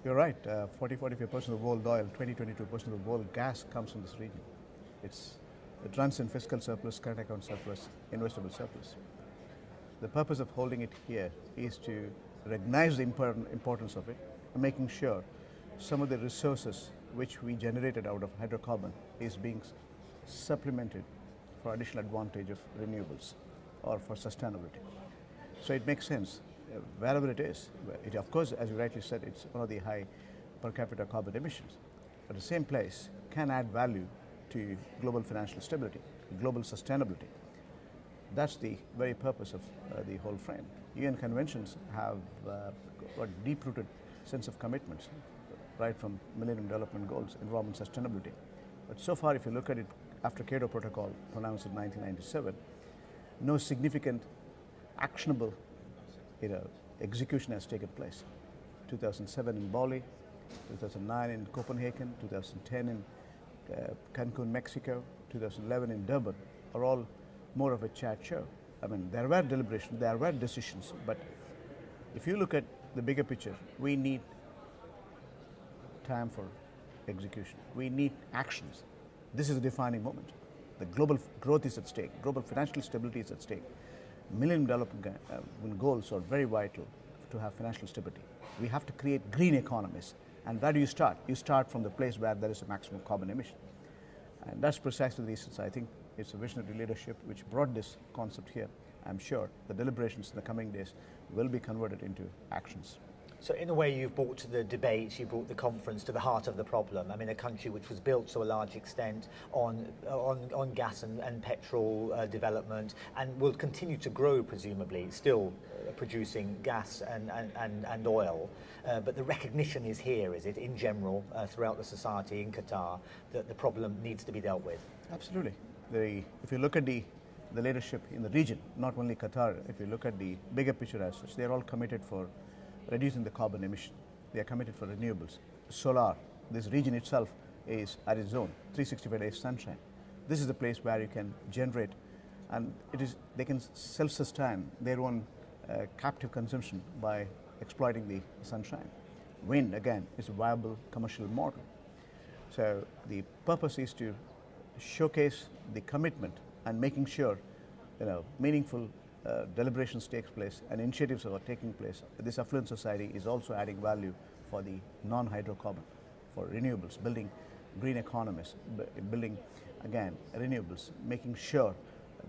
You're right. 45% of world oil, 22% of world gas comes from this region. It runs in fiscal surplus, current account surplus, investable surplus. The purpose of holding it here is to recognize the importance of it and making sure some of the resources which we generated out of hydrocarbon is being supplemented for additional advantage of renewables or for sustainability. So it makes sense wherever it is. It, of course, as you rightly said, it's one of the high per capita carbon emissions. But the same place can add value to global financial stability, global sustainability. That's the very purpose of the whole frame. UN conventions have a deep-rooted sense of commitments, right from Millennium Development Goals, environment sustainability. But so far, if you look at it, after Kyoto Protocol pronounced in 1997, no significant actionable execution has taken place. 2007 in Bali, 2009 in Copenhagen, 2010 in Cancun, Mexico, 2011 in Durban are all more of a chat show. I mean, there were deliberations, there were decisions, but if you look at the bigger picture, we need time for execution. We need actions. This is a defining moment. The global growth is at stake. Global financial stability is at stake. Millennium Development Goals are very vital to have financial stability. We have to create green economies. And where do you start? You start from the place where there is a maximum carbon emission. And that's precisely the reasons I think it's a visionary leadership which brought this concept here. I'm sure the deliberations in the coming days will be converted into actions. So in a way, you've brought the debate, you brought the conference to the heart of the problem. I mean, a country which was built to a large extent on gas and petrol development, and will continue to grow, presumably, still producing gas and oil. But the recognition is here, is it, in general, throughout the society in Qatar, that the problem needs to be dealt with? Absolutely. If you look at the leadership in the region, not only Qatar, if you look at the bigger picture as such, they're all committed for reducing the carbon emission. They are committed for renewables. Solar, this region itself is at its own, 365 days sunshine. This is the place where you can generate, and they can self-sustain their own captive consumption by exploiting the sunshine. Wind, again, is a viable commercial model. So the purpose is to showcase the commitment and making sure, meaningful deliberations takes place and initiatives are taking place. This affluent society is also adding value for the non-hydrocarbon, for renewables, building green economies, building, again, renewables, making sure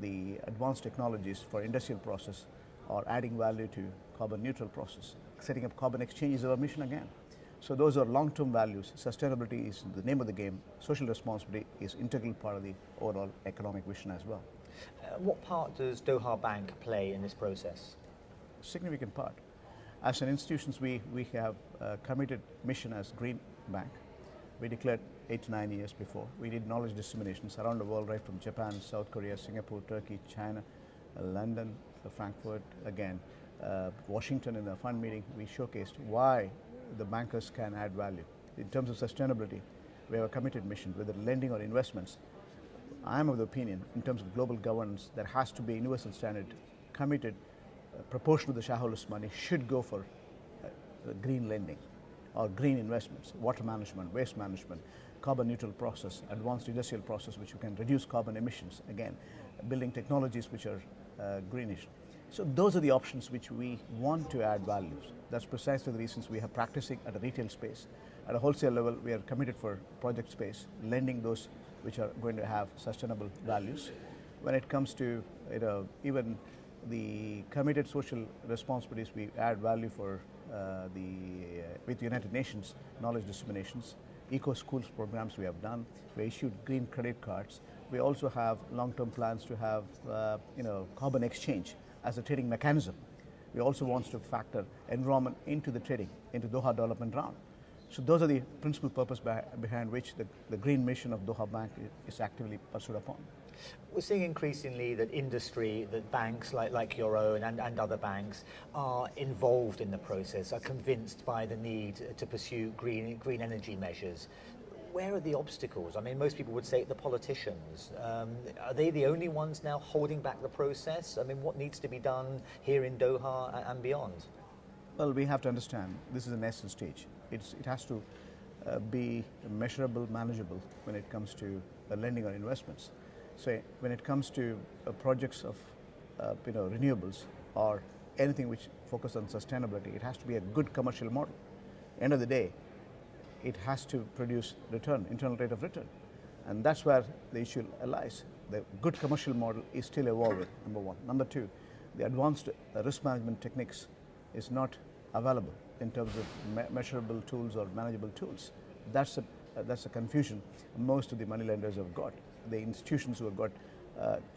the advanced technologies for industrial process are adding value to carbon neutral process. Setting up carbon exchange is our mission again. So those are long-term values. Sustainability is the name of the game. Social responsibility is integral part of the overall economic vision as well. What part does Doha Bank play in this process? Significant part. As an institution, we have a committed mission as Green Bank. We declared 8 to 9 years before. We did knowledge disseminations around the world, right from Japan, South Korea, Singapore, Turkey, China, London, Frankfurt, again, Washington. In the fund meeting, we showcased why the bankers can add value. In terms of sustainability, we have a committed mission, whether lending or investments. I am of the opinion, in terms of global governance, there has to be a universal standard, committed, proportion of the shareholders' money should go for green lending or green investments, water management, waste management, carbon neutral process, advanced industrial process which can reduce carbon emissions, again, building technologies which are greenish. So those are the options which we want to add values. That's precisely the reasons we are practicing at a retail space. At a wholesale level, we are committed for project space, lending those which are going to have sustainable values. When it comes to even the committed social responsibilities, we add value for with the United Nations knowledge disseminations, eco schools programs we have done. We issued green credit cards. We also have long-term plans to have carbon exchange as a trading mechanism. We also want to factor environment into the trading, into Doha development round. So those are the principal purpose behind which the green mission of Doha Bank is actively pursued upon. We're seeing increasingly that industry, that banks like your own and other banks are involved in the process, are convinced by the need to pursue green energy measures. Where are the obstacles? I mean, most people would say the politicians. Are they the only ones now holding back the process? I mean, what needs to be done here in Doha and beyond? Well, we have to understand this is a nascent stage. It has to be measurable, manageable when it comes to lending or investments. So when it comes to projects of renewables or anything which focus on sustainability, it has to be a good commercial model. End of the day, it has to produce return, internal rate of return. And that's where the issue lies. The good commercial model is still evolving, number one. Number two, the advanced risk management techniques is not available in terms of measurable tools or manageable tools. That's a confusion most of the money lenders have got. The institutions who have got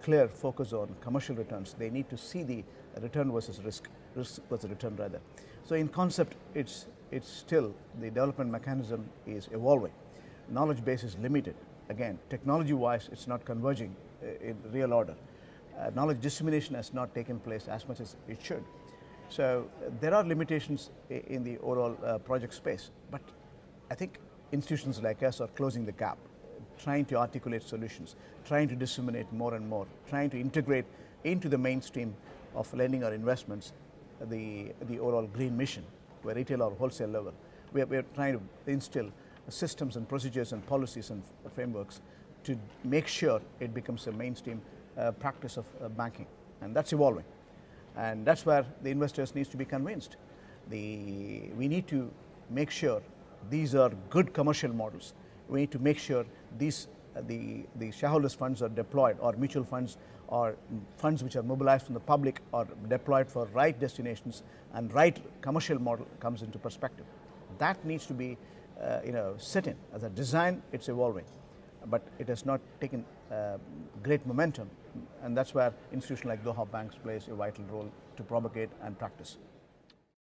clear focus on commercial returns, they need to see the return versus risk versus return rather. So in concept, it's still, the development mechanism is evolving. Knowledge base is limited. Again, technology-wise, it's not converging in real order. Knowledge dissemination has not taken place as much as it should. So there are limitations in the overall project space, but I think institutions like us are closing the gap, trying to articulate solutions, trying to disseminate more and more, trying to integrate into the mainstream of lending or investments the overall green mission, where retail or wholesale level. We are trying to instill systems and procedures and policies and frameworks to make sure it becomes a mainstream practice of banking, and that's evolving. And that's where the investors need to be convinced. We need to make sure these are good commercial models. We need to make sure these the shareholders' funds are deployed, or mutual funds or funds which are mobilized from the public are deployed for right destinations, and right commercial model comes into perspective. That needs to be set in. As a design, it's evolving, but it has not taken great momentum, and that's where institutions like Doha Banks plays a vital role to propagate and practice.